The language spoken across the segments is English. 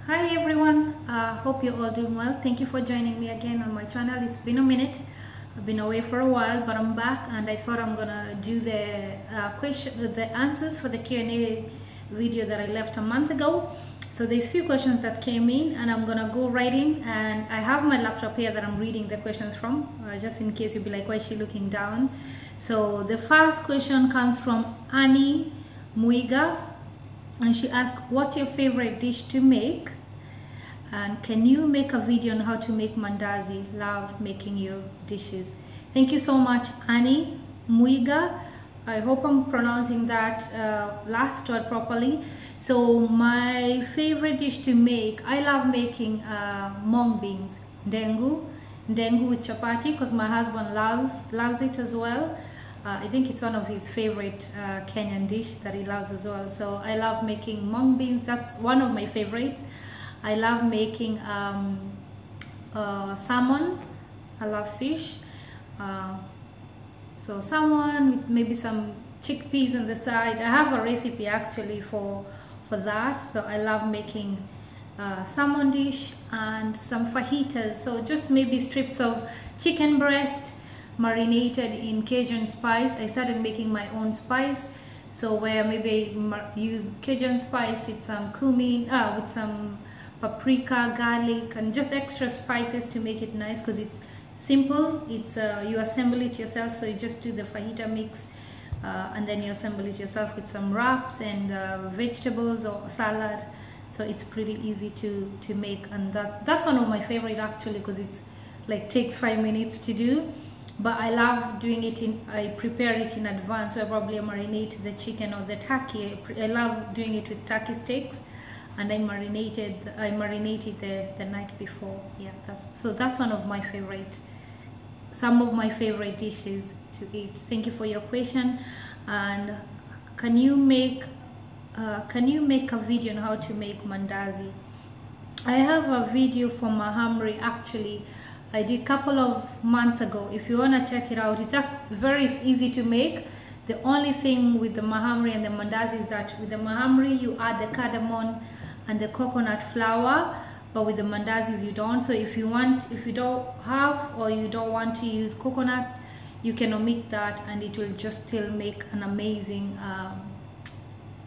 Hi everyone, hope you're all doing well. Thank you for joining me again on my channel. It's been a minute. I've been away for a while, but I'm back and I thought I'm gonna do the answers for the Q&A video that I left a month ago. So there's a few questions that came in and I'm gonna go right in, and I have my laptop here that I'm reading the questions from, just in case you'll be like, why is she looking down? So the first question comes from Annie Muiga, and she asked, what's your favorite dish to make? And can you make a video on how to make mandazi? Love making your dishes. Thank you so much, Annie Muiga. I hope I'm pronouncing that last word properly. So my favorite dish to make, I love making mung beans, dengu with chapati, because my husband loves it as well. I think it's one of his favorite Kenyan dish that he loves as well. So I love making mung beans. That's one of my favorites. I love making salmon. I love fish. So salmon with maybe some chickpeas on the side. I have a recipe actually for that. So I love making salmon dish and some fajitas. So just maybe strips of chicken breast marinated in Cajun spice. I started making my own spice. So where maybe use Cajun spice with some cumin, with some paprika, garlic, and just extra spices to make it nice, because it's simple. It's you assemble it yourself. So you just do the fajita mix and then you assemble it yourself with some wraps and vegetables or salad. So it's pretty easy to make, and that's one of my favorite actually, because it's like takes 5 minutes to do. But I love doing it I prepare it in advance. So I probably marinate the chicken or the turkey. I love doing it with turkey steaks, and I marinated the night before. Yeah, that's one of my favorite, some of my favorite dishes to eat. Thank you for your question. And can you make a video on how to make mandazi? I have a video for mahamri actually. I did a couple of months ago. If you want to check it out, it's just very easy to make. The only thing with the mahamri and the mandazi is that with the mahamri you add the cardamom and the coconut flour, but with the mandazis you don't. So if you don't have or you don't want to use coconuts, you can omit that and it will just still make an amazing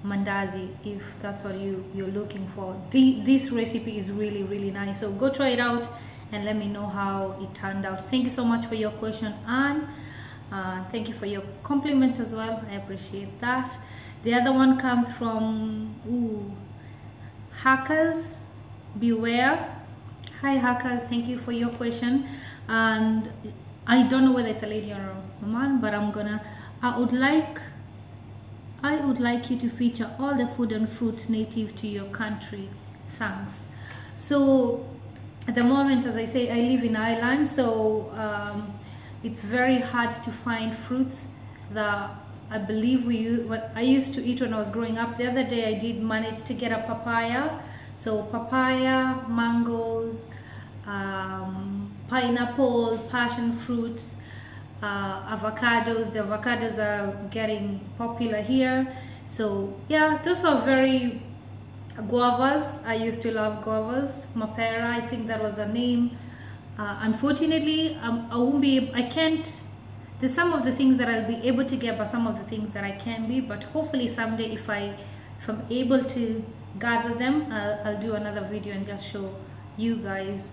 mandazi, if that's what you're looking for. This recipe is really nice, so go try it out and let me know how it turned out. Thank you so much for your question, and thank you for your compliment as well. I appreciate that. The other one comes from Hackers Beware. Hi Hackers, thank you for your question. And I don't know whether it's a lady or a man, but I would like you to feature all the food and fruit native to your country. Thanks. So at the moment, as I say, I live in Ireland, so it's very hard to find fruits that I believe what I used to eat when I was growing up. The other day I did manage to get a papaya. So papaya, mangoes, pineapple, passion fruits, avocados. The avocados are getting popular here. So yeah, those were very guavas. I used to love guavas. Mapera, I think that was a name. Unfortunately, there's some of the things that I'll be able to get, but some of the things that I can be. But hopefully someday, if I'm able to gather them, I'll do another video and just show you guys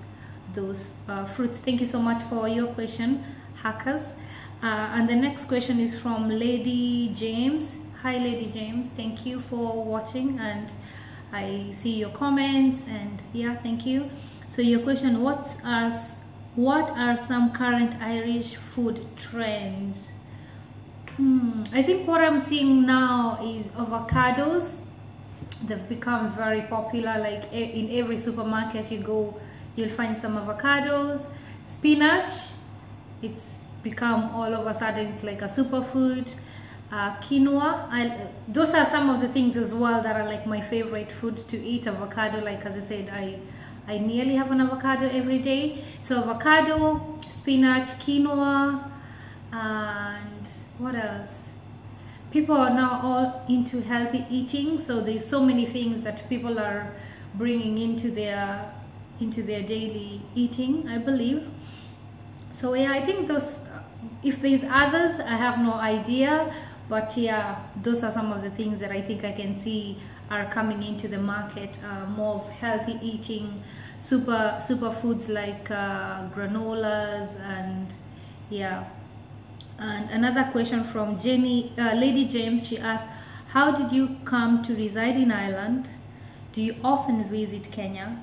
those fruits. Thank you so much for your question, Hackers. And the next question is from Lady James. Hi Lady James, thank you for watching, and I see your comments, and yeah, thank you. So your question, what are some current Irish food trends? I think what I'm seeing now is avocados. They've become very popular. Like in every supermarket you go, you'll find some avocados. Spinach, it's become all of a sudden, it's like a superfood. Quinoa, those are some of the things as well that are like my favorite foods to eat. Avocado, like as I said, I nearly have an avocado every day. So avocado, spinach, quinoa, and what else? People are now all into healthy eating, so there's so many things that people are bringing into their daily eating, I believe. So yeah, I think those, if there's others, I have no idea, but yeah, those are some of the things that I think I can see are coming into the market. More of healthy eating, super foods like granolas, and yeah. And another question from Jenny, Lady James. She asked, how did you come to reside in Ireland? Do you often visit Kenya?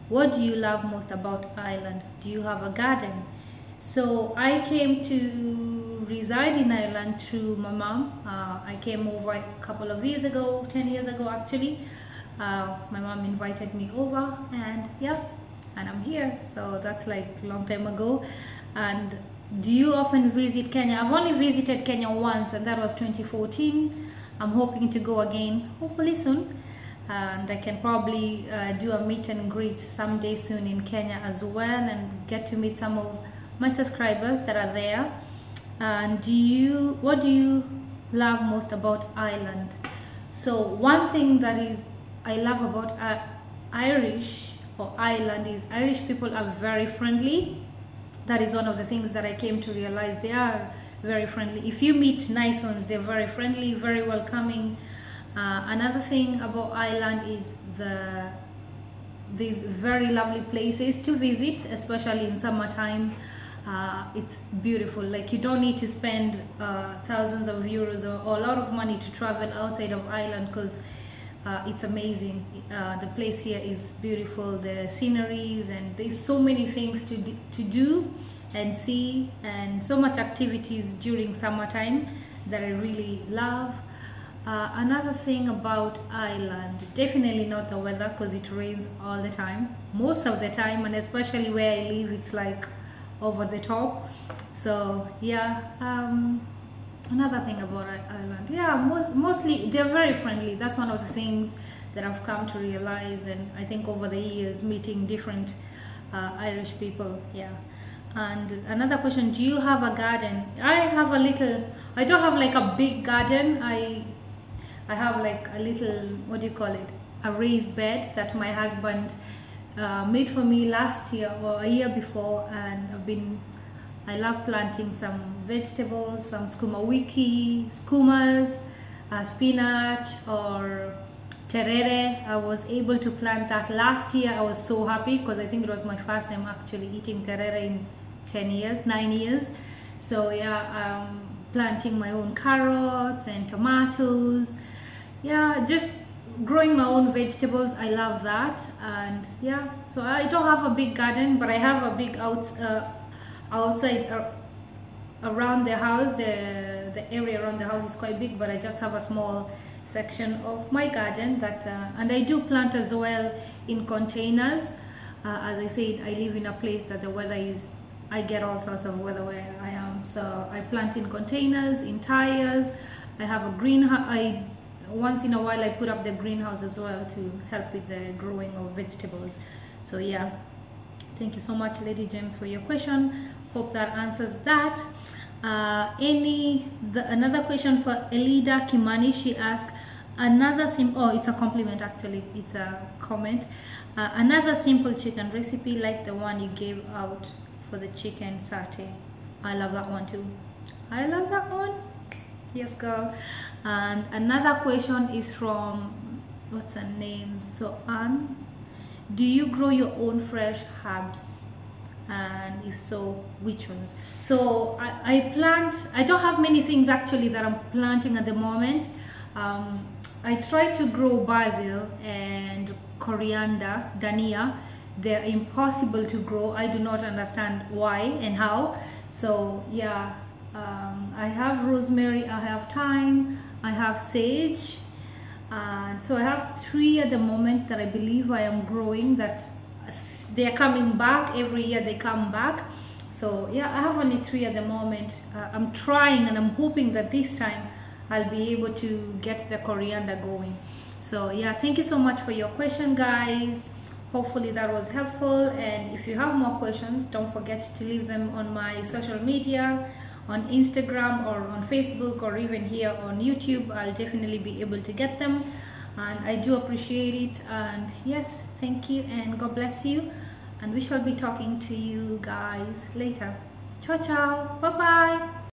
What do you love most about Ireland? Do you have a garden? So I came to reside in Ireland through my mom. I came over a couple of years ago, 10 years ago actually. My mom invited me over, and yeah, and I'm here. So that's like a long time ago. And do you often visit Kenya? I've only visited Kenya once, and that was 2014. I'm hoping to go again, hopefully soon. And I can probably do a meet and greet someday soon in Kenya as well, and get to meet some of my subscribers that are there. And what do you love most about Ireland? So one thing that is I love about Irish or Ireland is Irish people are very friendly. That is one of the things that I came to realize. They are very friendly. If you meet nice ones, they're very friendly, very welcoming. Another thing about Ireland is these very lovely places to visit, especially in summertime. It's beautiful. Like, you don't need to spend thousands of euros or a lot of money to travel outside of Ireland, because it's amazing. The place here is beautiful, the sceneries, and there's so many things to do and see, and so much activities during summertime that I really love. Another thing about Ireland, definitely not the weather, because it rains all the time, most of the time, and especially where I live, it's like over the top. So yeah, another thing about Ireland, yeah, mostly they're very friendly. That's one of the things that I've come to realize, and I think over the years meeting different Irish people. Yeah. And another question, do you have a garden? I have a little, I don't have like a big garden. I have like a little, what do you call it, a raised bed that my husband made for me last year or a year before, and I love planting some vegetables, some skuma wiki, skumas, spinach, or terere. I was able to plant that last year. I was so happy because I think it was my first time actually eating terere in 9 years. So yeah, planting my own carrots and tomatoes. Yeah, just growing my own vegetables. I love that. And yeah, so I don't have a big garden, but I have a big outside around the house. The area around the house is quite big, but I just have a small section of my garden that and I do plant as well in containers. As I said, I live in a place that the weather is, I get all sorts of weather where I am, so I plant in containers, in tires. I have a greenhouse. Once in a while I put up the greenhouse as well to help with the growing of vegetables. So yeah, thank you so much, Lady James, for your question. Hope that answers that. Another question for Elida Kimani. She asked, it's a compliment actually, it's a comment. Another simple chicken recipe like the one you gave out for the chicken satay. I love that one too. I love that one. Yes, girl. And another question is from, what's her name? So Anne, do you grow your own fresh herbs? And if so, which ones? So I plant, I don't have many things actually that I'm planting at the moment. I try to grow basil and coriander, dania. They're impossible to grow. I do not understand why and how. So yeah, I have rosemary, I have thyme, I have sage, and so I have 3 at the moment that I believe I am growing, that they are coming back every year. They come back. So yeah, I have only 3 at the moment. I'm trying and I'm hoping that this time I'll be able to get the coriander going. So yeah, thank you so much for your question, guys. Hopefully that was helpful, and if you have more questions, don't forget to leave them on my social media, on Instagram or on Facebook, or even here on YouTube. I'll definitely be able to get them. and I do appreciate it. And yes, thank you and God bless you, and we shall be talking to you guys later. Ciao ciao, bye bye.